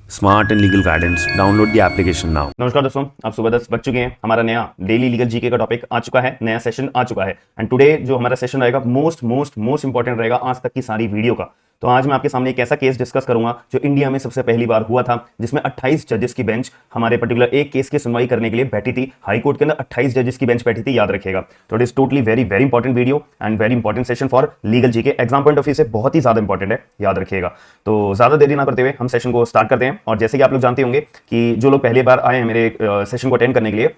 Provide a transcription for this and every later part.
Smart and legal guidance download the application now. नमस्कार दोस्तों, आप सुबह 10 बज चुके हैं। हमारा नया डेली लीगल जीके का टॉपिक आ चुका है, नया सेशन आ चुका है। एंड टुडे जो हमारा सेशन रहेगा मोस्ट इंपॉर्टेंट रहेगा आज तक की सारी वीडियो का। तो आज मैं आपके सामने एक ऐसा केस डिस्कस करूंगा जो इंडिया में सबसे पहली बार हुआ था, जिसमें 28 जजेस की बेंच हमारे पर्टिकुलर एक केस की सुनवाई करने के लिए बैठी थी। हाई कोर्ट के अंदर 28 जजेस की बेंच बैठी थी, याद रखिएगा। तो it is totally very very important video and very important session for legal GK. Exam point of view से बहुत ही ज्यादा इंपॉर्टेंट है, याद रखिएगा। तो ज्यादा देरी ना करते हुए हम सेशन को स्टार्ट करते हैं। और जैसे कि आप लोग जानते होंगे कि जो लोग पहली बार आए हैं मेरे सेशन को अटेंड करने के लिए,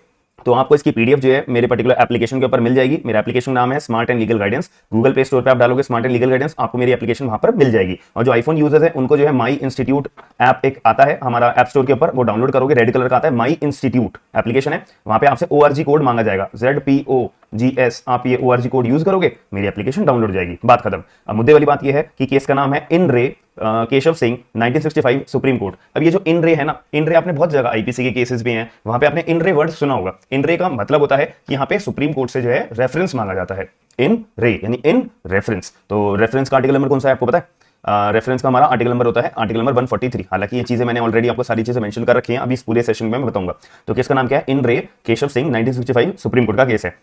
तो आपको इसकी पीडीएफ जो है मेरे पर्टिकुलर एप्लीकेशन के ऊपर मिल जाएगी। मेरा एप्लीकेशन नाम है smart and legal guidance. Google play store पे आप डालोगे स्मार्ट एंड लीगल गाइडेंस, आपको मेरी एप्लीकेशन वहां पर मिल जाएगी। और जो आईफोन यूजर्स है उनको जो है माई इंस्टीट्यूट ऐप एक आता है हमारा ऐप स्टोर के ऊपर, वो डाउनलोड करोगे, रेड कलर का आता है, माई इंस्टीट्यूट एप्लीकेशन है। वहां पे आपसे ORG कोड मांगा जाएगा, ZPOGS। आप ये ORG कोड यूज करोगे, मेरी एप्लीकेशन डाउनलोड हो जाएगी, बात खत्म। अब मुद्दे वाली बात यह है कि केस का नाम है इन रे केशव सिंह 1965 सुप्रीम कोर्ट। अब ये जो इन रे है ना, इन रे आपने बहुत जगह आईपीसी के केसेस भी हैं, वहां पे आपने इन रे वर्ड सुना होगा। इन रे का मतलब होता है कि यहाँ पे सुप्रीम कोर्ट से जो है रेफरेंस मांगा जाता है। इन रे यानी इन रेफरेंस। तो रेफरेंस का आर्टिकल नंबर कौन सा है आपको पता है? रेफरेंस का हमारा आर्टिकल नंबर होता है आर्टिकल नंबर 143। हालांकि ये चीजें मैंने ऑलरेडी आपको सारी चीजें मेंशन कर रखी हैं, अभी इस पूरे सेशन में मैं बताऊंगा। तो केस का नाम क्या है? इन रे केशव सिंह 1965 सुप्रीम कोर्ट का केस है।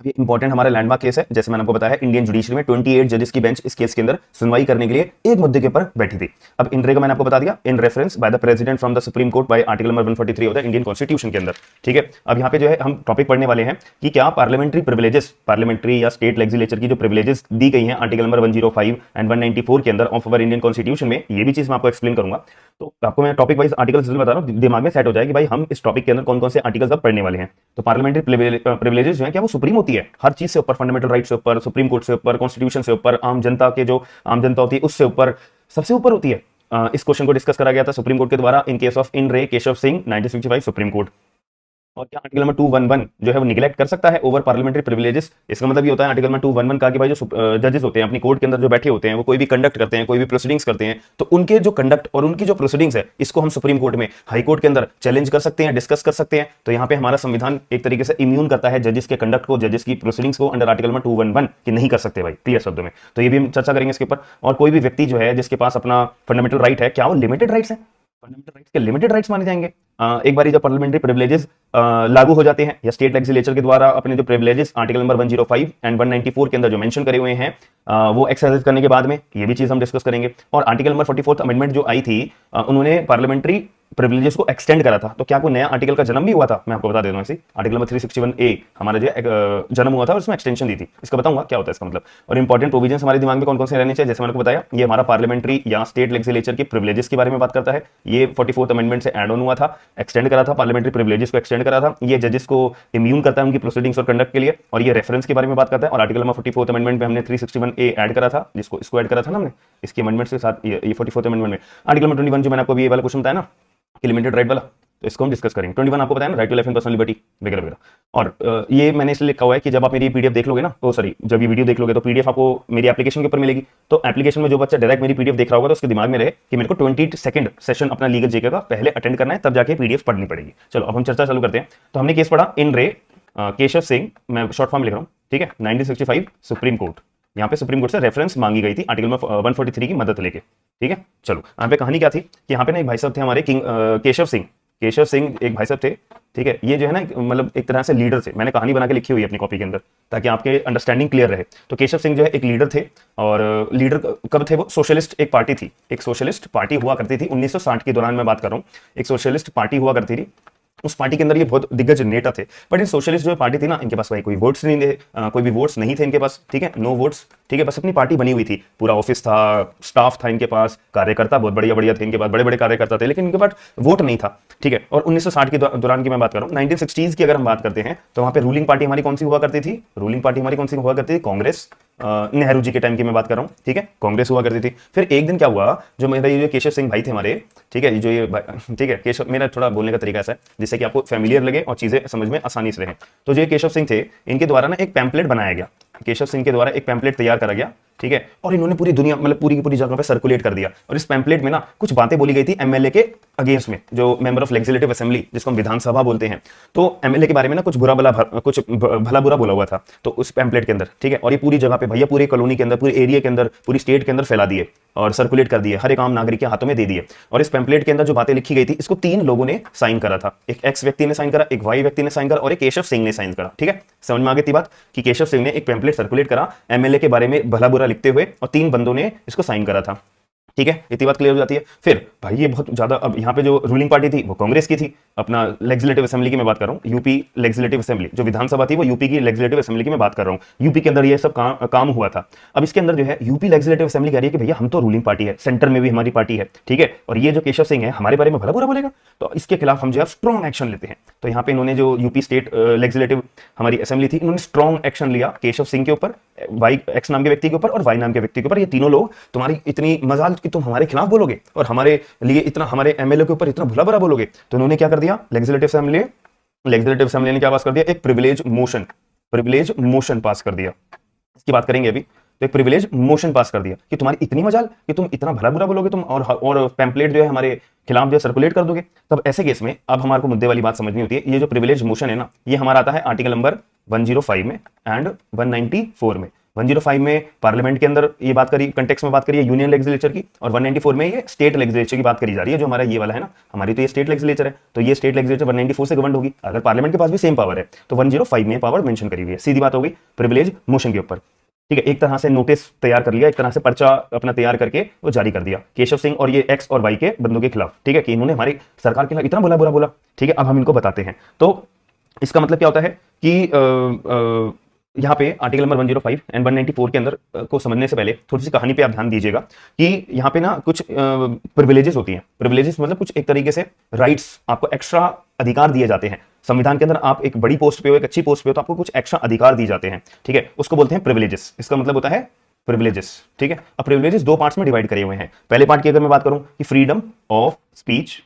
अब ये इंपॉर्टेंट हमारा लैंडमार्क केस है। जैसे मैंने आपको बताया, इंडियन जुडिशरी में 28 जजेस की बेंच इस केस के अंदर सुनवाई करने के लिए एक मुद्दे के ऊपर बैठी थी। अब इन रे का मैंने आपको बता दिया, in reference by the president from the supreme court by article number 143 होता है इंडियन कॉन्स्टिट्यूशन के अंदर। ठीक है, अब यहाँ पे जो है हम टॉपिक पढ़ने वाले हैं कि क्या पार्लियामेंट्री प्रिविलेजेस, पार्लियामेंट्री या स्टेट लेजिस्लेचर की जो प्रिविलेजेस दी गई हैं आर्टिकल नंबर 105 एंड 194 के अंदर ऑफ अवर इंडियन कॉन्स्टिट्यूशन में, ये भी चीज मैं आपको एक्सप्लेन करूंगा। तो आपको मैं टॉपिक वाइज आर्टिकल्स बता रहा हूँ, दिमाग में सेट हो जाए कि भाई हम इस टॉपिक के अंदर कौन कौन से आर्टिकल्स अब पढ़ने वाले हैं। तो पार्लियामेंट्री प्रिविलेजेस जो है क्या वो सुप्रीम होती है हर चीज से ऊपर, फंडामेंटल राइट से ऊपर, सुप्रीम कोर्ट से ऊपर, कॉन्स्टिट्यूशन से ऊपर, आम जनता के जो आम जनता होती है उससे ऊपर, सबसे ऊपर होती है। इस क्वेश्चन को डिस्कस करा गया था सुप्रीम कोर्ट के द्वारा इन केस ऑफ इन रे केशव सिंह 1965 सुप्रीम कोर्ट। और क्या आर्टिकल नंबर 211 जो है वो निगलेक्ट कर सकता है ओवर पार्लियामेंट्री प्रिविलेजेस? इसका मतलब ये होता है आर्टिकल नंबर 211 का कि भाई जो जजेस होते हैं अपनी कोर्ट के अंदर जो बैठे होते हैं, वो कोई भी कंडक्ट करते हैं, कोई भी प्रोसीडिंग्स करते हैं, तो उनके जो कंडक्ट और उनकी जो प्रोसीडिंग्स है, इसको हम सुप्रीम कोर्ट में, हाई कोर्ट के अंदर चैलेंज कर सकते हैं, डिस्कस कर सकते हैं। तो यहाँ पे हमारा संविधान एक तरीके से इम्यून करता है जजेस के कंडक्ट को, जजेस की प्रोसीडिंग्स को अंडर आर्टिकल नंबर 211 कि नहीं कर सकते भाई, क्लियर शब्दों में। तो ये भी हम चर्चा करेंगे इसके ऊपर। और कोई भी व्यक्ति जो है जिसके पास अपना फंडामेंटल राइट है, क्या वो लिमिटेड राइट्स है? फंडामेंटल राइट्स के लिमिटेड राइट्स माने जाएंगे एक बार जब पार्लियामेंट्री प्रिविलेजेस लागू हो जाते हैं या स्टेट लेजिस्लेचर के द्वारा अपने जो प्रिविलेजेस आर्टिकल नंबर 105 एंड 194 के अंदर जो मेंशन करे हुए हैं वो एक्सरसाइज करने के बाद में, ये भी चीज हम डिस्कस करेंगे। और आर्टिकल नंबर 44th अमेंडमेंट जो आई थी, उन्होंने पार्लियामेंट्री प्रिविलेजेस को एक्सटेंड करा था। तो क्या कोई नया आर्टिकल का जन्म भी हुआ था? मैं आपको बता देता हूं। आर्टिकल नंबर 361A हमारा जो जन्म हुआ था और उसमें एक्सटेंशन दी थी। इसका बताऊंगा क्या होता है इसका मतलब। और इंपॉर्टेंट प्रोविजंस हमारे दिमाग में कौन कौन से रहने चाहिए, जैसे मैंने आपको बताया, ये हमारा पार्लियामेंट्री या स्टेट लेजिस्लेचर की प्रिविलेजेस के बारे में बात करता है। ये 44th अमेंडमेंट से एड ऑन हुआ था, एक्सटेंड करा था, पार्लियामेंट्री प्रिविलेजेस को एक्सटेंड करा था। ये जजेस को इम्यून करता है उनकी प्रोसीडिंग्स और कंडक्ट के लिए। और ये रेफरेंस के बारे में बात करता है। और आर्टिकल नंबर 44th अमेंडमेंट में हमने 361A ऐड करा था, जिसको इसको ऐड करा था ना हमने इसके अमेंडमेंट के साथ। ये 44th अमेंडमेंट में आर्टिकल नंबर 21 जो मैंने आपको ये वाला क्वेश्चन बताया ना कि लिमिटेड राइट वाला, तो इसको हम डिस्कस करेंगे। 21 आपको बताया ना, right to life and personal liberty वगैरह वगैरह। और ये मैंने इसलिए लिखा हुआ है कि जब आप मेरी पीडीएफ देख लोगे ना, तो सॉरी जब ये वीडियो देख लोगे तो पीडीएफ आपको मेरी एप्लीकेशन के ऊपर मिलेगी। तो एप्लीकेशन में जो बच्चा डायरेक्ट मेरी पीडीएफ देख रहा होगा तो उसके दिमाग में रहे कि मेरे को 22nd सेशन अपना लीगल जीके का पहले अटेंड करना है, तब जाके पीडीएफ पढ़नी पड़ेगी। चलो अब हम चर्चा चालू करते हैं। तो हमने केस पढ़ा इन रे केशव सिंह, मैं शॉर्ट फॉर्म लिख रहा हूँ, ठीक है, 1965 सुप्रीम कोर्ट। यहाँ पे सुप्रीम कोर्ट से रेफरेंस मांगी गई थी आर्टिकल नंबर 143 की मदद लेके, ठीक है। चलो यहाँ पे कहानी क्या थी कि यहाँ पे ना एक भाई साहब थे हमारे केशव सिंह एक भाई साहब थे, ठीक है। ये जो है ना मतलब एक तरह से लीडर थे। मैंने कहानी बना के लिखी हुई है अपनी कॉपी के अंदर ताकि आपके अंडरस्टैंडिंग क्लियर रहे। तो केशव सिंह जो है एक लीडर थे। और लीडर कब थे वो? सोशलिस्ट एक पार्टी थी, एक सोशलिस्ट पार्टी हुआ करती थी 1960 के दौरान मैं बात कर रहा हूँ। एक सोशलिस्ट पार्टी हुआ करती थी, उस पार्टी के अंदर ये बहुत दिग्गज नेता थे। बट इन सोशलिस्ट जो पार्टी थी ना, इनके पास भाई कोई वोट्स नहीं थे, कोई भी वोट्स नहीं थे इनके पास, ठीक है, नो वोट्स, ठीक है। बस अपनी पार्टी बनी हुई थी, पूरा ऑफिस था, स्टाफ था इनके पास, कार्यकर्ता बहुत बढ़िया बढ़िया थे इनके पास, बड़े बड़े कार्यकर्ता थे, लेकिन इनके पास वोट नहीं था, ठीक है। और 1960 के दौरान की मैं बात कर रहा हूँ। 1960s की अगर हम बात करते हैं तो वहां पे रूलिंग पार्टी हमारी कौन सी हुआ करती थी? रूलिंग पार्टी हमारी कौन सी हुआ करती थी? कांग्रेस। नेहरू जी के टाइम की मैं बात कर रहा हूँ, ठीक है, कांग्रेस हुआ करती थी। फिर एक दिन क्या हुआ, जो मेरा ये केशव सिंह भाई थे हमारे, ठीक है, जो ये ठीक है, केशव, मेरा थोड़ा बोलने का तरीका ऐसा है जिससे कि आपको फैमिलियर लगे और चीजें समझ में आसानी से रहे। तो जो केशव सिंह थे, इनके द्वारा ना एक पैम्पलेट बनाया गया, केशव सिंह के द्वारा एक पैम्पलेट तैयार करा गया ठीक है, और इन्होंने पूरी दुनिया मतलब पूरी की पूरी जगह पे सर्कुलेट कर दिया। और इस पैम्पलेट में ना कुछ बातें बोली गई थी एमएलए के अगेंस्ट में, जो मेंबर ऑफ लेजिस्लेटिव असेंबली जिसको हम विधानसभा बोलते हैं, तो एमएलए के बारे में ना कुछ भला बुरा बोला हुआ था तो उस पैम्पलेट के अंदर, ठीक है। और ये पूरी जगह पे भैया पूरी कॉलोनी के अंदर, पूरे एरिया के अंदर, पूरी स्टेट के अंदर फैला दिए और सर्कुलेट कर दिए, हर एक आम नागरिक के हाथों में दे दिए। और इस पैम्पलेट के अंदर जो बातें लिखी गई थी इसको 3 लोगों ने साइन करा था, एक एक्स व्यक्ति ने साइन करा, एक वाई व्यक्ति ने साइन करा और एक केशव सिंह ने साइन करा। ठीक है, समझ में आ गई थी बात कि केशव सिंह ने एक पैम्पलेट सर्कुलेट करा एमएलए के बारे में भला बुरा लिखते हुए और 3 बंदों ने इसको साइन करा था। ठीक है, इतनी बात क्लियर हो जाती है। फिर भाई ये बहुत ज्यादा, अब यहाँ पे जो रूलिंग पार्टी थी वो कांग्रेस की थी, अपना लेजिस्लेटिव असेंबली की मैं बात कर रहा हूँ, यूपी लेजिस्लेटिव असेंबली, जो विधानसभा थी वो यूपी की लेजिस्लेटिव असेंबली की मैं बात कर रहा हूँ। यूपी के अंदर ये सब काम हुआ था। अब इसके अंदर जो है यूपी लेजिस्लेटिव असेंबली कह रही है कि भैया हम तो रूलिंग पार्टी है, सेंटर में भी हमारी पार्टी है, ठीक है, और ये जो केशव सिंह है हमारे बारे में भला बुरा बोलेगा, तो इसके खिलाफ हम जो है स्ट्रॉन्ग एक्शन लेते हैं। तो यहाँ पे इन्होंने जो यूपी स्टेट लेजिस्लेटिव हमारी असेंबली थी, इन्होंने स्ट्रॉन्ग एक्शन लिया केशव सिंह के ऊपर, वाई एक्स नाम के व्यक्ति के ऊपर और वाई नाम के व्यक्ति के ऊपर। ये तीनों लोग, तुम्हारी इतनी मजाल कि तुम हमारे खिलाफ बोलोगे और हमारे लिए इतना, हमारे एमएलए के ऊपर इतना भला बुरा बोलोगे। तो उन्होंने क्या कर दिया, लेजिस्लेटिव असेंबली ने क्या पास कर दिया, एक प्रिविलेज मोशन पास कर दिया। इसकी बात करेंगे अभी। तो एक प्रिविलेज मोशन पास कर दिया कि तुम्हारी इतनी मजाल कि तुम इतना भला बुरा बोलोगे तुम, और पैम्पलेट जो है हमारे खिलाफ जो है सर्कुलेट कर दोगे। तब ऐसे केस में अब हमारे को मुद्दे वाली बात समझनी होती है। ये जो प्रिविलेज मोशन है ना, ये हमारा आता है आर्टिकल नंबर 105 में एंड 194 में। 105 में पार्लियामेंट के अंदर ये बात करी, कंटेक्स्ट में बात करी है यूनियन लेजिस्लेचर की, और 194 में ये स्टेट लेजिस्लेचर की बात करी जा रही है, जो हमारा ये वाला है ना, हमारी तो ये स्टेट लेजिस्लेचर है, तो ये स्टेट लेजिस्लेचर 194 से गवर्न होगी। अगर पार्लियामेंट के पास भी सेम पावर है तो 105 में पावर मेंशन करी हुई है। सीधी बात हो गई प्रिविलेज मोशन के ऊपर। ठीक है, एक तरह से नोटिस तैयार कर लिया, एक तरह से पर्चा अपना तैयार करके वो जारी कर दिया केशव सिंह और ये एक्स और वाई के बंदों के खिलाफ। ठीक है, कि इन्होंने हमारी सरकार के खिलाफ इतना भला बुरा बोला। ठीक है, अब हम इनको बताते हैं। तो इसका मतलब क्या होता है कि यहाँ पे आर्टिकल नंबर 105 एंड 194 के अंदर को समझने से पहले थोड़ी सी कहानी पे आप ध्यान दीजिएगा कि यहाँ पे ना कुछ प्रिविलेजेस होती हैं। प्रिविलेजेस मतलब कुछ एक तरीके से राइट्स, आपको एक्स्ट्रा अधिकार दिए जाते हैं संविधान के अंदर। आप एक बड़ी पोस्ट पे हो, एक अच्छी पोस्ट पे हो, तो आपको कुछ एक्स्ट्रा अधिकार दिए जाते हैं। ठीक है, उसको बोलते हैं प्रिविलेजेस। इसका मतलब होता है प्रिविलेजेस। ठीक है, अब प्रिविलेजेस 2 पार्ट्स में डिवाइड करे हुए हैं। पहले पार्ट की अगर मैं बात करूं कि freedom of speech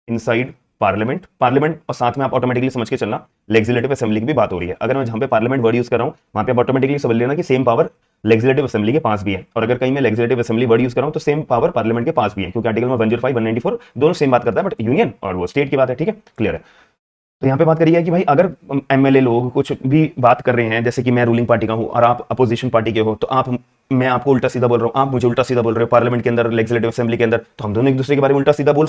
inside parliament और साथ में आप ऑटोमेटिकली समझ के चलना लेजिस्लेटिव असेंबली की भी बात हो रही है। अगर मैं जहां पे पार्लियामेंट वर्ड यूज कर रहा हूं वहां पे आप ऑटोमेटिकली समझ लेना कि सेम पावर लेजिस्लेटिव असेंबली के पास भी है, और अगर कहीं मैं लेजिस्लेटिव असेंबली वर्ड यूज कर रहा हूं तो सेम पावर पार्लियामेंट के पास भी है, क्योंकि आर्टिकल में 105 194 दोनों सेम बात करता है, बट यूनियन और वो स्टेट की बात है। ठीक है, क्लियर है। तो यहाँ पे बात करिए कि भाई अगर एमएलए लोग कुछ भी बात कर रहे हैं, जैसे कि मैं रूलिंग पार्टी का हूं और आप अपोजिशन पार्टी के हो, तो मैं आपको उल्टा सीधा बोल रहा हूं, आप मुझे उल्टा सीधा बोल रहे हो पार्लियामेंट के अंदर, लेजिस्लेटिव असेंबली के अंदर, तो हम दोनों एक दूसरे के बारे में उल्टा सीधा बोल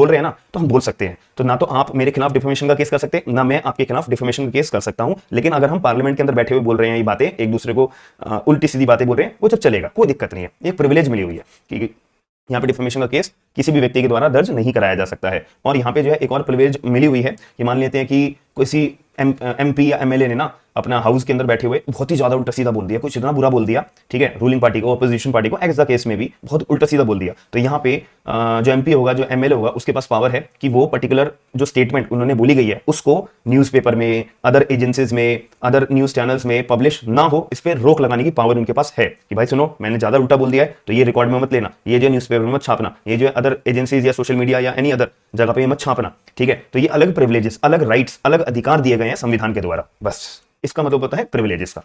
रहे हैं ना, तो हम बोल सकते हैं। तो ना तो आप मेरे खिलाफ डिफेमेशन का केस कर सकते हैं, ना मैं आपके खिलाफ डिफेमेशन का केस कर सकता हूं। लेकिन अगर हम पार्लियामेंट के अंदर बैठे हुए बोल रहे हैं ये बातें, एक दूसरे को उल्टी सीधी बातें बोल रहे हैं, वो जब चलेगा, कोई दिक्कत नहीं है। एक प्रिविलेज मिली हुई है कि यहाँ पे डिफेमेशन का केस किसी भी व्यक्ति के द्वारा दर्ज नहीं कराया जा सकता है। और यहाँ पे जो है एक और प्रिविलेज मिली हुई है कि मान लेते हैं कि किसी एमपी या एमएलए ने ना अपना हाउस के अंदर बैठे हुए बहुत ही ज्यादा उल्टा सीधा बोल दिया, कुछ इतना बुरा बोल दिया, ठीक है, रूलिंग पार्टी को, अपोजिशन पार्टी को, एक्स द केस में भी बहुत उल्टा सीधा बोल दिया। तो यहाँ पे जो एमपी होगा, जो एमएलए होगा, उसके पास पावर है कि वो पर्टिकुलर जो स्टेटमेंट उन्होंने बोली गई है उसको न्यूज़पेपर में, अदर एजेंसीज में, अदर न्यूज चैनल्स में पब्लिश ना हो, इस पर रोक लगाने की पावर उनके पास है कि भाई सुनो, मैंने ज्यादा उल्टा बोल दिया है तो ये रिकॉर्ड में मत लेना, ये जो न्यूज़पेपर में मत छापना, ये जो अदर एजेंसीज या सोशल मीडिया या एनी अदर जगह पे मत छापना। ठीक है, तो ये अलग प्रिविलेजेस, अलग राइट्स, अलग अधिकार दिए गए हैं संविधान के द्वारा। बस इसका मतलब होता है प्रिविलेजेस का।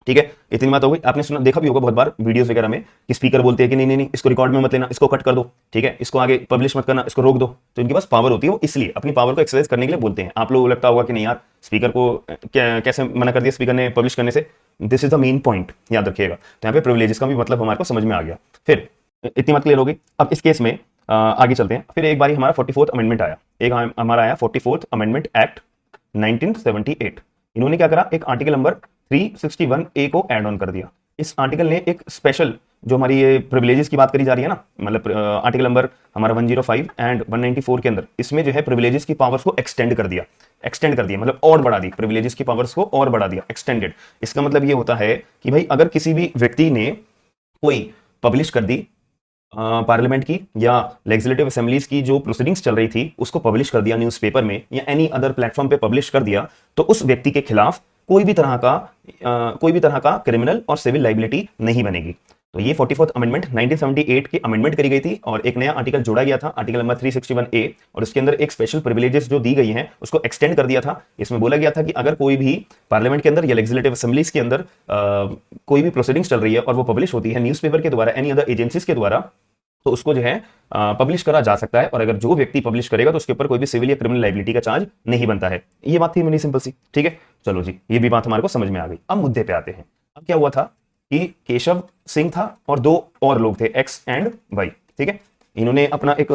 ठीक है, इतनी बात हो गई। आपने सुना, देखा भी होगा बहुत बार वीडियोस वगैरह में कि स्पीकर बोलते हैं कि नहीं, इसको रिकॉर्ड में मत लेना, इसको कट कर दो, ठीक है, इसको आगे पब्लिश मत करना, इसको रोक दो। तो इनके पास पावर होती है, वो इसलिए अपनी पावर को एक्सरसाइज करने के लिए बोलते हैं। आप लोगों को लगता होगा कि नहीं यार, स्पीकर को कैसे मना कर दिया स्पीकर ने पब्लिश करने से। This is the main point, याद रखिएगा। तो यहाँ पे प्रिविलेजेस का भी मतलब हमारे को समझ में आ गया। फिर इतनी बात क्लियर हो गई। अब इस केस में आगे चलते हैं। फिर एक बार हमारा 44th अमेंडमेंट आया, एक हमारा आया 44th अमेंडमेंट एक्ट 1978। इन्होंने क्या करा, एक आर्टिकल नंबर 361A को ऐड ऑन कर दिया। इस आर्टिकल ने एक स्पेशल, जो हमारी ये प्रिविलेजेस की बात करी जा रही है ना, मतलब आर्टिकल नंबर हमारा 105 एंड 194 के अंदर, इसमें जो है प्रिविलेजेस की पावर्स को एक्सटेंड कर दिया मतलब और बढ़ा दी, प्रिविलेजेस की पावर्स को और बढ़ा दिया, एक्सटेंडेड। इसका मतलब ये होता है कि भाई अगर किसी भी व्यक्ति ने कोई पब्लिश कर दी पार्लियामेंट की या लेजिस्लेटिव असेंबलीज की जो प्रोसीडिंग्स चल रही थी, उसको पब्लिश कर दिया न्यूज़पेपर में या एनी अदर प्लेटफॉर्म पे पब्लिश कर दिया, तो उस व्यक्ति के खिलाफ कोई भी तरह का क्रिमिनल और सिविल लाइबिलिटी नहीं बनेगी। तो ये 44th अमेंडमेंट 1978 की अमेंडमेंट करी गई थी और एक नया आर्टिकल जोड़ा गया था, आर्टिकल नंबर 361A, और उसके अंदर एक स्पेशल प्रिविलेजेस जो दी गई हैं उसको एक्सटेंड कर दिया था। इसमें बोला गया था कि अगर कोई भी पार्लियामेंट के अंदर या लेजिस्लेटिव असेंबलीज के अंदर कोई भी प्रोसीडिंग्स चल रही है और वो पब्लिश होती है न्यूज़पेपर के द्वारा, एनी अदर एजेंसीज के द्वारा, तो उसको जो है पब्लिश करा जा सकता है, और अगर जो व्यक्ति पब्लिश करेगा तो उसके ऊपर कोई भी सिविल या क्रिमिनल लाइबिलिटी का चार्ज नहीं बनता है। ये बात थी मिनी सिंपल सी, ठीक है। चलो जी, ये भी बात हमारे को समझ में आ गई। अब मुद्दे पे आते हैं। अब क्या हुआ था कि केशव सिंह था और दो और लोग थे, एक्स एंड वाई, ठीक है। इन्होंने अपना एक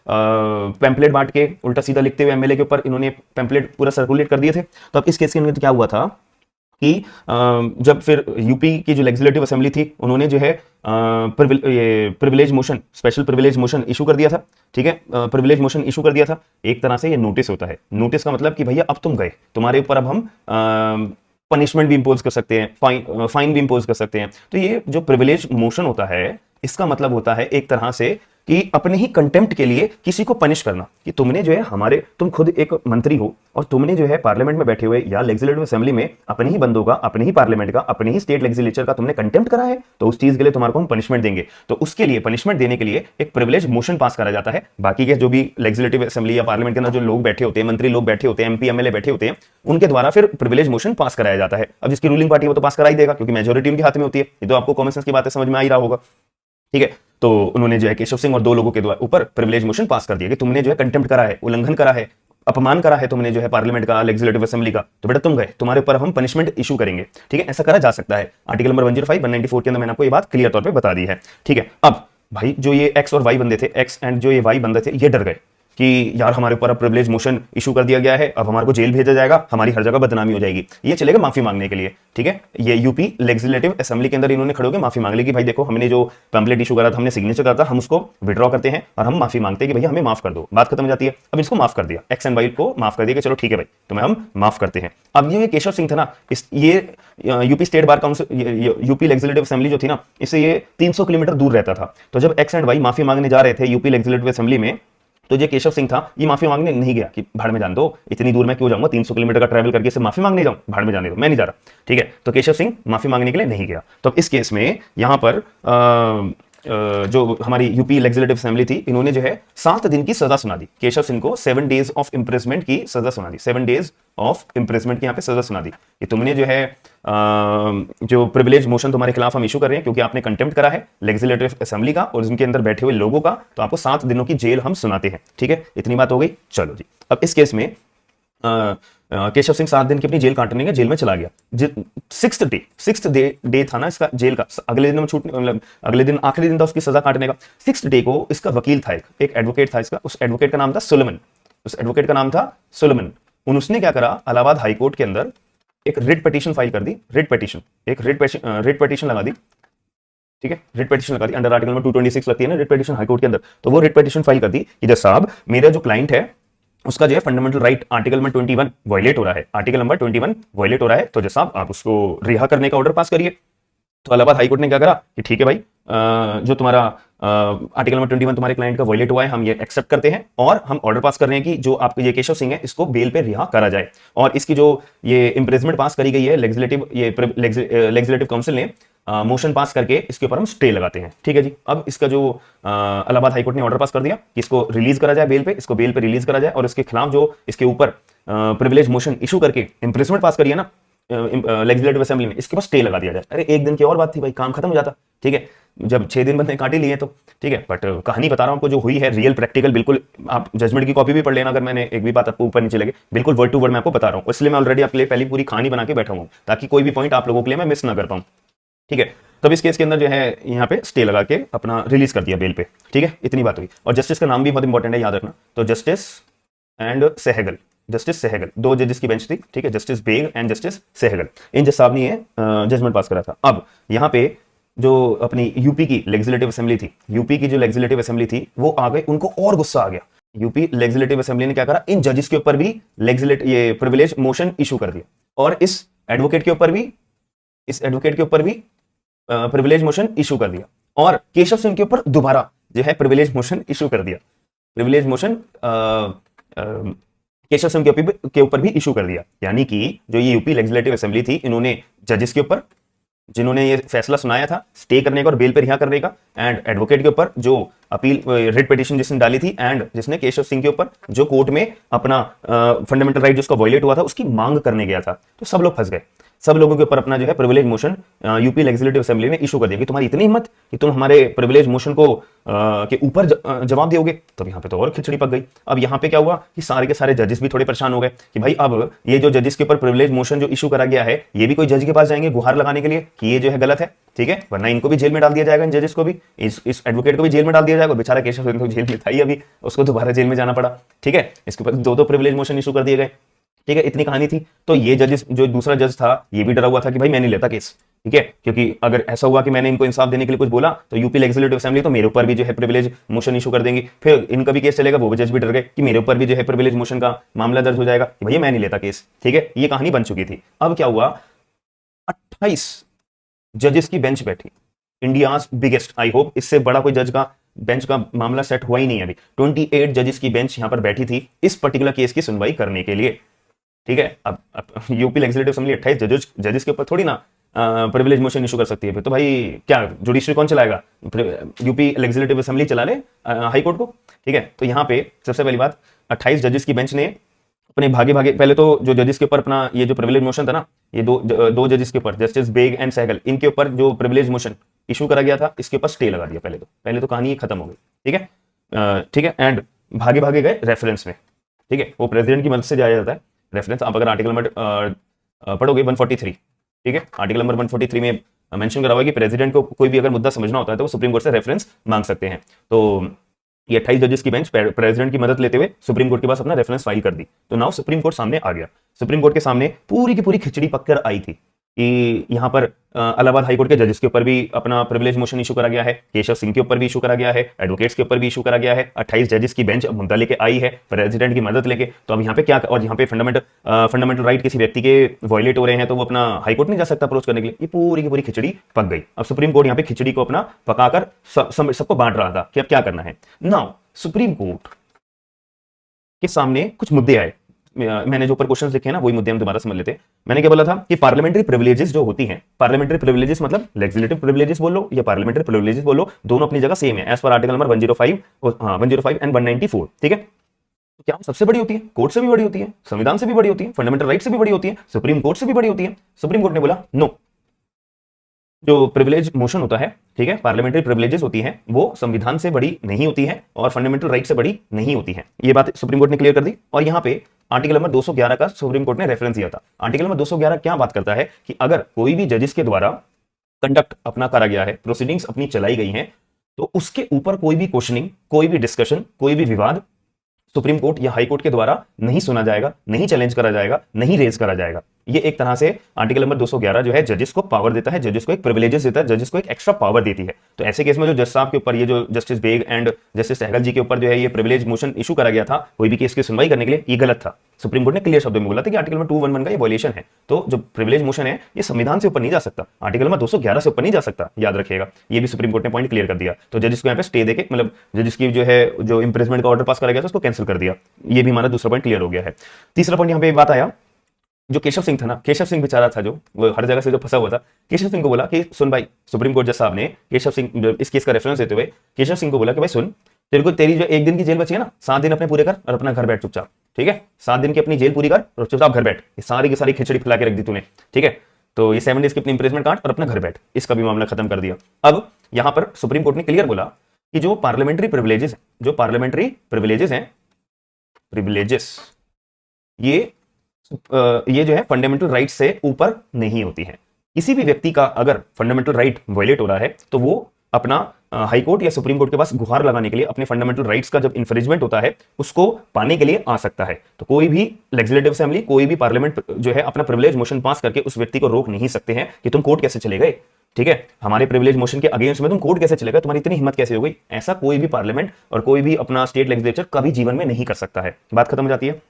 पैम्पलेट बांट के उल्टा सीधा लिखते हुए एमएलए के ऊपर इन्होंने पैम्पलेट पूरा सर्कुलेट कर दिए थे। तो अब इस केस के अंदर क्या हुआ था कि जब फिर यूपी की जो लेजिस्लेटिव असेंबली थी उन्होंने जो है privilege motion, special privilege motion issue कर दिया था, ठीक है। प्रिविलेज मोशन इशू कर दिया था। एक तरह से ये नोटिस होता है। नोटिस का मतलब कि भैया अब तुम गए, तुम्हारे ऊपर अब हम पनिशमेंट भी इंपोज कर सकते हैं, फाइन भी इंपोज कर सकते हैं। तो ये जो प्रिविलेज मोशन होता है इसका मतलब होता है एक तरह से कि अपने ही कंटेम्प्ट के लिए किसी को पनिश करना, कि तुमने जो है तुम खुद एक मंत्री हो और तुमने जो है पार्लियामेंट में बैठे हुए या लेजिस्लेटिव असेंबली में अपने ही बंदों का, अपने ही पार्लियामेंट का, अपने ही स्टेट लेजिस्लेचर का तुमने कंटेम्प्ट करा है, तो उस चीज के लिए तुम्हारे को हम पनिशमेंट देंगे। तो उसके लिए पनिशमेंट देने के लिए एक प्रिविलेज मोशन पास करा जाता है। बाकी के जो भी लेजिस्लेटिव असेंबली या पार्लियामेंट के अंदर जो लोग बैठे होते हैं, मंत्री लोग बैठे होते हैं, एमपी एमएलए बैठे होते हैं, उनके द्वारा फिर प्रिविलेज मोशन पास कराया जाता है। अब जिसकी रूलिंग पार्टी वो तो पास करा ही देगा क्योंकि मेजोरिटी उनके हाथ में होती है। ये तो आपको कॉमन सेंस की बातें समझ में आ ही रहा होगा, ठीक है। तो उन्होंने जो है केशव सिंह और दो लोगों के ऊपर प्रिविलेज मोशन पास कर दिया कि तुमने जो है कंटेम्प्ट करा है, उल्लंघन करा है, अपमान करा है तुमने जो है पार्लियामेंट का, लेजिस्लेटिव असेंबली का, तो बेटा तुम गए, तुम्हारे ऊपर हम पनिशमेंट इशू करेंगे, ठीक है। ऐसा करा जा सकता है। आर्टिकल नंबर 105 194 के अंदर मैंने आपको ये बात क्लियर तौर पे बता दी है, ठीक है। अब भाई जो ये एक्स और वाई बंदे थे, एक्स एंड जो ये वाई बंदे थे, ये डर गए कि यार हमारे ऊपर अब प्रिविलेज मोशन इशू कर दिया गया है, अब हमारे को जेल भेजा जाएगा, हमारी हर जगह बदनामी हो जाएगी। ये चलेगा माफी मांगने के लिए, ठीक है। ये यूपी लेजिस्लेटिव असेंबली के अंदर इन्होंने खड़े होकर माफी मांग ली कि भाई देखो हमने जो पैम्पलेट इशू करा था, हमने सिग्नेचर करा था, हम उसको विड्रॉ करते हैं और हम माफी मांगते हैं कि भैया हमें माफ कर दो। बात खत्म हो जाती है। अब इसको माफ कर दिया, एक्स एंड वाई को माफ कर दिया कि चलो ठीक है भाई तुम्हें हम माफ करते हैं। अब ये केशव सिंह था ना, ये UP state bar council, UP legislative assembly जो थी ना, इससे ये 300 किलोमीटर दूर रहता था। तो जब एक्स एंड वाई माफी मांगने जा रहे थे यूपी लेजिस्लेटिव असेंबली में, तो ये केशव सिंह था, ये माफी मांगने नहीं गया कि भाड़ में जान दो, इतनी दूर मैं क्यों जाऊंगा, 300 किलोमीटर का ट्रैवल करके सिर्फ माफी मांगने जाऊं, भाड़ में जाने दो, मैं नहीं जा रहा, ठीक है। तो केशव सिंह माफी मांगने के लिए नहीं गया। तो अब इस केस में यहां पर जो हमारी यूपी लेजिस्लेटिव असेंबली थी, इन्होंने जो है 7 दिन की सजा सुना दी। केशव सिंह को 7 डेज ऑफ इंप्रिजमेंट की सजा सुना दी, 7 डेज ऑफ इंप्रिजमेंट की यहां पे सजा सुना दी कि तुमने जो है जो प्रिविलेज मोशन तुम्हारे खिलाफ हम इशू कर रहे हैं क्योंकि आपने कंटेम्प्ट करा है लेजिस्लेटिव असेंबली का और उनके अंदर बैठे हुए लोगों का, तो आपको 7 दिनों की जेल हम सुनाते हैं, ठीक है। इतनी बात हो गई। चलो जी, अब इस केस में केशव सिंह 7 दिन की अपनी जेल काटने के जेल में चला गया। 6th डे था ना इसका जेल का, अगले दिन छूटने, मतलब अगले दिन आखिरी दिन था उसकी सजा काटने का। 6th डे को इसका वकील था, एक एडवोकेट था इसका, उस एडवोकेट का नाम था सुलेमान, उस एडवोकेट का नाम था सुलेमान। उसने क्या करा, इलाहाबाद हाई कोर्ट के अंदर एक रिट पिटीशन फाइल कर दी, रिट पिटीशन लगा दी, ठीक है। रिट पिटीशन लगा दी अंडर आर्टिकल नंबर 226 लगती है ना रिट पिटीशन हाई कोर्ट के अंदर। तो वो रिट पिटीशन फाइल कर दी कि जज साहब मेरा जो क्लाइंट है उसका जो है fundamental right article number 21 violate हो रहा है, आर्टिकल नंबर 21 वायलेट हो रहा है, तो जज साहब आप उसको रिहा करने का ऑर्डर पास करिए। तो इलाहाबाद हाईकोर्ट ने क्या करा कि ठीक है भाई, जो तुम्हारा आर्टिकल नंबर 21 तुम्हारे क्लाइंट का वायलेट हुआ है, हम ये एक्सेप्ट करते हैं और हम ऑर्डर पास कर रहे हैं कि जो आपके ये केशव सिंह है इसको बेल पे रिहा करा जाए। और इसकी जो ये इंप्रिजमेंट पास करी गई है लेजिस्लेटिव काउंसिल ने मोशन पास करके इसके ऊपर हम स्टे लगाते हैं, ठीक है जी। अब इसका जो इलाहाबाद हाईकोर्ट ने ऑर्डर पास कर दिया कि इसको रिलीज करा जाए बेल पे, इसको बेल पे रिलीज करा जाए और इसके खिलाफ जो इसके ऊपर प्रिविलेज मोशन इशू करके इंप्रिजमेंट पास करी है ना लेजिस्लेटिव असेंबली में, इसके पास स्टे लगा दिया जाए। अरे एक दिन की और बात थी भाई, काम खत्म हो जाता, ठीक है। जब 6 दिन बंदे काट ही लिए तो ठीक है, बट कहानी बता रहा हूं आपको जो हुई है रियल प्रैक्टिकल, बिल्कुल आप जजमेंट की कॉपी भी पढ़ लेना अगर मैंने एक भी बात आपको ऊपर नीचे लगे, बिल्कुल वर्ड टू वर्ड मैं आपको बता रहा हूं। इसलिए मैं ऑलरेडी आपके लिए पहली पूरी कहानी बना के बैठा हूं ताकि कोई भी पॉइंट आप लोगों के लिए मैं मिस ना कर पाऊं, ठीक है। तब इस केस के अंदर जो है यहाँ पे स्टे लगा के अपना रिलीज कर दिया बेल पे, ठीक है। इतनी बात हुई। और जस्टिस का नाम भी बहुत इंपॉर्टेंट है, याद रखना। तो justice and Sehgal, justice Sehgal, 2 जजेस की बेंच थी, ठीक है, justice Baig and justice Sehgal, इन जज साहब ने ये जजमेंट पास करा था। अब यहाँ पे जो अपनी यूपी की लेजिस्लेटिव असेंबली थी, यूपी की जो लेजिस्लेटिव असेंबली थी वो आ गए, उनको और गुस्सा आ गया। यूपी लेजिस्लेटिव असेंबली ने क्या करा, इन जजेस के ऊपर भी ये प्रिविलेज मोशन इशू कर दिया और इस एडवोकेट के ऊपर भी प्रिविलेज मोशन इशू कर दिया और केशव सिंह के ऊपर दोबारा जो है प्रिविलेज मोशन इशू कर दिया। प्रिविलेज मोशन केशव सिंह के ऊपर भी इशू कर दिया। यानी कि जो ये यूपी लेजिस्लेटिव असेंबली थी, इन्होंने जजेस के ऊपर, जिन्होंने ये फैसला सुनाया था स्टे करने का और बेल पर रिहा करने का, एंड एडवोकेट के ऊपर जो अपील रिट पिटीशन जिसने डाली थी, एंड जिसने केशव सिंह के ऊपर जो कोर्ट में अपना फंडामेंटल राइट जिसका वायलेट हुआ था उसकी मांग करने गया था। तो सब लोग फंस गए। सब लोगों के ऊपर अपना जो है privilege motion UP legislative assembly में इशू कर दिया कि तुम्हारी इतनी हिम्मत कि तुम हमारे प्रिविलेज मोशन को के ऊपर जवाब दोगे। तब यहाँ पे तो और खिचड़ी पक गई। अब यहाँ पे क्या हुआ कि सारे के सारे जजेस भी थोड़े परेशान हो गए कि भाई अब ये जो जजेस के ऊपर प्रिविलेज मोशन जो इशू करा गया है ये भी कोई जज के पास जाएंगे गुहार लगाने के लिए कि ये जो है गलत है, ठीक है, वरना इनको भी जेल में डाल दिया जाएगा, इन जजेस को भी, इस एडवोकेट को भी जेल में डाल दिया जाएगा। बेचारा केशव सिंह तो जेल में था ही, अभी उसको दोबारा जेल में जाना पड़ा, ठीक है। इसके ऊपर दो प्रिविलेज मोशन इशू कर दिए गए, ठीक है। इतनी कहानी थी। तो ये जज जो दूसरा जज था ये भी डरा हुआ था कि भाई मैं नहीं लेता केस, ठीक है, क्योंकि अगर ऐसा हुआ कि मैंने इनको इंसाफ देने के लिए कुछ बोला तो यूपी लेजिस्लेटिव असेंबली तो मेरे ऊपर भी जो है प्रिविलेज मोशन इशू कर देंगी, फिर इनका भी केस चलेगा। वो जज भी डर गए कि मेरे ऊपर भी जो है प्रिविलेज मोशन का मामला दर्ज हो जाएगा कि भैया मैं नहीं लेता केस, ठीक है। ये कहानी बन चुकी थी। अब क्या हुआ, 28 जजेस की बेंच बैठी, इंडियाज बिगेस्ट, आई होप इससे बड़ा कोई जज का बेंच का मामला सेट हुआ ही नहीं है अभी। 28 जजेस की बेंच यहां पर बैठी थी इस पर्टिकुलर केस की सुनवाई करने के लिए, ठीक है। अब यूपी लेजिस्लेटिव असेंबली 28 जजेस के ऊपर थोड़ी ना प्रिविलेज मोशन इशू कर सकती है। तो भाई क्या जुडिशरी कौन चलाएगा, यूपी लेजिस्लेटिव असेंबली चला ले हाई कोर्ट को, ठीक है। तो यहाँ पे सबसे पहली बात 28 जजेस की बेंच ने अपने भागे भागे, पहले तो जो जजेस के ऊपर अपना ये जो प्रिविलेज मोशन था ना, ये दो जजेस के ऊपर जस्टिस बेग एंड सहगल, इनके ऊपर जो प्रिविलेज मोशन इशू करा गया था इसके ऊपर स्टे लगा दिया। पहले तो कहानी खत्म हो गई, ठीक है, ठीक है। एंड भागे भागे गए रेफरेंस में, ठीक है, वो प्रेसिडेंट की मदद से जाया जाता है रेफरेंस। आप अगर आर्टिकल नंबर पढ़ोगे 143, ठीक है, आर्टिकल नंबर 143 में मेंशन करा हुआ है कि प्रेसिडेंट को कोई भी अगर मुद्दा समझना होता है तो वो सुप्रीम कोर्ट से रेफरेंस मांग सकते हैं। तो ये 28 जजेस की बेंच प्रेसिडेंट की मदद लेते हुए सुप्रीम कोर्ट के पास अपना रेफरेंस फाइल कर दी। तो नाउ सुप्रीम कोर्ट सामने आ गया। सुप्रीम कोर्ट के सामने पूरी की पूरी खिचड़ी पककर आई थी कि यहाँ पर इलाहाबाद हाईकोर्ट के जजेस के ऊपर भी अपना प्रिविलेज मोशन इशू करा गया है, केशव सिंह के ऊपर भी इशू करा गया है, एडवोकेट्स के ऊपर भी इशू करा गया है। 28 जजेस की बेंच मुद्दा लेके आई है प्रेसिडेंट की मदद लेके। तो अब यहाँ पे क्या, और यहाँ पे फंडामेंटल राइट किसी व्यक्ति के वायलेट हो रहे हैं तो वो अपना हाईकोर्ट नहीं जा सकता अप्रोच करने के लिए। ये पूरी की पूरी खिचड़ी पक गई। अब सुप्रीम कोर्ट यहाँ पे खिचड़ी को अपना पकाकर सबको बांट रहा था कि अब क्या करना है। नाउ सुप्रीम कोर्ट के सामने कुछ मुद्दे आए। मैंने जो ऊपर क्वेश्चंस लिखे हैं ना वही मुद्दे हम दोबारा समझ लेते हैं। मैंने क्या बोला था कि पार्लियामेंट्री प्रिविलेजेस जो होती हैं, पार्लियामेंट्री प्रिविलेजेस मतलब लेजिस्लेटिव प्रिविलेजेस बोलो या पार्लियामेंट्री प्रिविलेजेस बोलो, दोनों अपनी जगह सेम है as per article number 105 and 194, ठीक है। तो क्या सबसे बड़ी होती है, कोर्ट से भी बड़ी होती है, संविधान से भी बड़ी होती है, फंडामेंटल राइट से भी बड़ी होती है, सुप्रीम कोर्ट से भी बड़ी होती है। सुप्रीम कोर्ट ने बोला नो, जो प्रिविलेज मोशन होता है, ठीक है, पार्लियामेंट्री प्रिविलेजेस होती हैं वो संविधान से बड़ी नहीं होती है और फंडामेंटल राइट से बड़ी नहीं होती है। ये बात सुप्रीम कोर्ट ने क्लियर कर दी। और यहाँ पे आर्टिकल नंबर 211 का सुप्रीम कोर्ट ने रेफरेंस दिया था। आर्टिकल नंबर 211 क्या बात करता है कि अगर कोई भी जजेस के द्वारा कंडक्ट अपना करा गया है, प्रोसीडिंग्स अपनी चलाई गई हैं, तो उसके ऊपर कोई भी क्वेश्चनिंग, कोई भी डिस्कशन, कोई भी विवाद सुप्रीम कोर्ट या हाई कोर्ट के द्वारा नहीं सुना जाएगा, नहीं चैलेंज करा जाएगा, नहीं रेज करा जाएगा। ये एक तरह से आर्टिकल नंबर 211 जो है जजेस को पावर देता है, जजेस को एक प्रिविलेजेस देता है, जजेस को एक एक्स्ट्रा पावर देती है। तो ऐसे केस में जो जज साहब के ऊपर ये जो justice Baig and justice Sehgal ji के ऊपर जो है ये प्रिविलेज मोशन इशू करा गया था कोई भी केस की सुनवाई करने के लिए, ये गलत था। सुप्रीम कोर्ट ने क्लियर शब्दों में बोला था कि आर्टिकल नंबर 211 का ये वायलेशन है। तो जो प्रिविलेज मोशन है ये संविधान से ऊपर नहीं जा सकता, आर्टिकल नंबर 211 से ऊपर नहीं जा सकता, याद रखिएगा। ये भी सुप्रीम कोर्ट ने पॉइंट क्लियर कर दिया। तो जजेस को यहाँ पे स्टे देके, मतलब जजेस की जो है जो इंप्रेजमेंट का ऑर्डर पास करा गया था उसको कैंसिल कर दिया। ये भी हमारा दूसरा पॉइंट क्लियर हो गया है। तीसरा पॉइंट यहाँ पे बात आया, जो केशव सिंह था ना, केशव सिंह बेचारा था जो वो हर जगह से जो फंसा हुआ था, केशव सिंह को बोला कि सुन भाई, सुप्रीम कोर्ट जज साहब ने केशव सिंह इस केस का रेफरेंस देते हुए केशव सिंह को बोला कि भाई सुन, तेरे को तेरी जो एक दिन की जेल बची है ना, 7 दिन अपने पूरे कर और अपना घर बैठ चुपचाप, ठीक है। 7 दिन की अपनी जेल पूरी कर और चुपचाप घर बैठ। ये सारी की सारी खिचड़ी खिला के रख दी तूने, ठीक है। तो ये 7 डेज की अपनी इंप्रेजमेंट काट और अपना घर बैठ, इसका भी मामला खत्म कर दिया। अब यहां पर सुप्रीम कोर्ट ने क्लियर बोला कि जो पार्लियामेंट्री प्रिविलेजेस हैं, प्रिविलेजेस ये जो है फंडामेंटल राइट से ऊपर नहीं होती है। किसी भी व्यक्ति का अगर फंडामेंटल राइट वायलेट हो रहा है तो वो अपना हाई कोर्ट या सुप्रीम कोर्ट के पास गुहार लगाने के लिए, अपने फंडामेंटल राइट्स का जब इन्फ्रिंजमेंट होता है उसको पाने के लिए आ सकता है। तो कोई भी लेजिस्लेटिव असेंबली, कोई भी पार्लियामेंट जो है अपना प्रिविलेज मोशन पास करके उस व्यक्ति को रोक नहीं सकते हैं कि तुम कोर्ट कैसे चले गए, ठीक है, हमारे प्रिविलेज मोशन के अगेंस्ट में तुम कोर्ट कैसे चले गए, तुम्हारी इतनी हिम्मत कैसे हो गई। ऐसा कोई भी पार्लियामेंट और कोई भी अपना स्टेट लेजिस्लेचर कभी जीवन में नहीं कर सकता है। बात खत्म हो जाती है।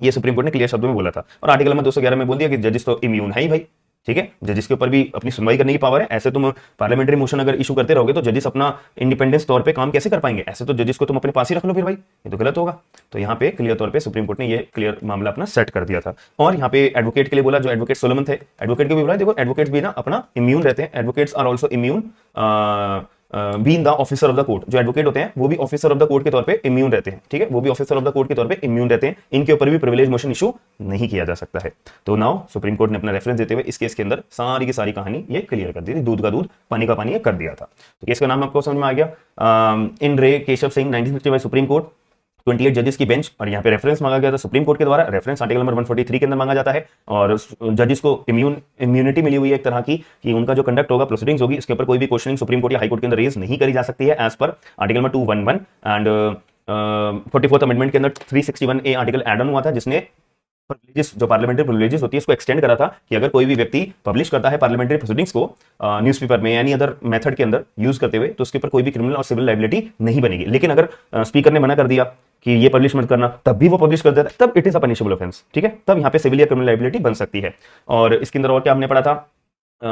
ये सुप्रीम कोर्ट ने क्लियर शब्दों में बोला था। और आर्टिकल नंबर 211 में बोल दिया कि जजेस तो इम्यून है ही भाई, ठीक है, जजेस के ऊपर भी अपनी सुनवाई करने की पावर है। ऐसे तुम पार्लियामेंट्री मोशन अगर इशू करते रहोगे तो जजेस अपना इंडिपेंडेंस तौर पे काम कैसे कर पाएंगे? ऐसे तो जजेस को तुम अपने पास ही रख लो फिर भाई, ये तो गलत होगा। तो यहाँ पे क्लियर तौर पे सुप्रीम कोर्ट ने ये क्लियर मामला अपना सेट कर दिया था। और यहाँ पे एडवोकेट के लिए बोला, जो एडवोकेट सोलोमन थे, एडवोकेट को भी बोला देखो एडवोकेट्स भी ना अपना इम्यून रहते हैं, advocates are also immune being the officer of the court. जो एडवोकेट होते हैं वो भी ऑफिसर ऑफ द कोर्ट के तौर पे इम्यून रहते हैं, ठीक है, वो भी ऑफिसर ऑफ द कोर्ट के तौर पे इम्यून रहते हैं, इनके ऊपर भी प्रिविलेज मोशन इशू नहीं किया जा सकता है। तो नाउ सुप्रीम कोर्ट ने अपना रेफरेंस देते हुए इस केस के अंदर सारी की सारी कहानी ये क्लियर कर दी थी, दूध का दूध पानी का पानी ये कर दिया था। तो केस का नाम आपको समझ में आ गया, इन रे केशव सिंह 1965 सुप्रीम कोर्ट, 28 जजेस की बेंच। और यहाँ पे रेफरेंस मांगा गया था सुप्रीम कोर्ट के द्वारा, रेफरेंस आर्टिकल नंबर 143 के अंदर मांगा जाता है। और जजेस को इम्यूनिटी मिली हुई है एक तरह की, कि उनका जो कंडक्ट होगा, प्रोसीडिंग्स होगी, इसके ऊपर कोई भी क्वेश्चनिंग सुप्रीम कोर्ट या हाई कोर्ट के अंदर रेज नहीं करी जा सकती है, as per article number 211 and 44th amendment के अंदर 361A आर्टिकल एड ऑन हुआ था, जिसने प्रिविलेजेस, जो पार्लियामेंट्री प्रिविलेजेस होती है, इसको एक्सटेंड करा था कि अगर कोई भी व्यक्ति पब्लिश करता है पार्लियामेंट्री प्रोसीडिंग्स को न्यूज़पेपर में एनी अदर मेथड के अंदर यूज करते हुए, तो उसके ऊपर कोई भी क्रिमिनल और सिविल लायबिलिटी नहीं बनेगी। लेकिन अगर स्पीकर ने मना कर दिया कि ये पब्लिश मत करना, तब भी वो पब्लिश कर देता है, तब it is a punishable offence, ठीक है, तब यहाँ पे सिविल या क्रिमिनल लायबिलिटी बन सकती है। और इसके अंदर और क्या हमने पढ़ा था,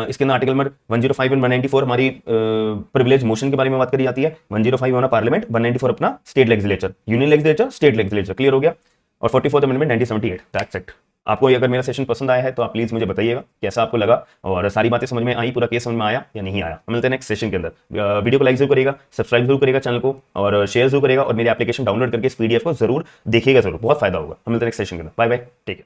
इसके अंदर आर्टिकल नंबर 105 एंड 194 हमारी प्रिविलेज मोशन के बारे में बात करी जाती है। 105 होना पार्लियामेंट, 194 अपना state legislature, union legislature, state legislature, clear हो गया। और 44th अमेंडमेंट 1978, दैट्स इट। आपको अगर मेरा सेशन पसंद आया है तो आप प्लीज मुझे बताइएगा कैसा आपको लगा, और सारी बातें समझ में आई, पूरा केस समझ में आया या नहीं आया। मिलते हैं नेक्स्ट सेशन के अंदर। वीडियो को लाइक जरूर करेगा, सब्सक्राइब जरूर करेगा चैनल को, और शेयर जरूर करेगा, और मेरी एप्लीकेशन डाउनलोड करके इस PDF को जरूर देखिएगा, जरूर बहुत फायदा होगा। हम मिलते हैं नेक्स्ट सेशन के अंदर। Bye bye, take care.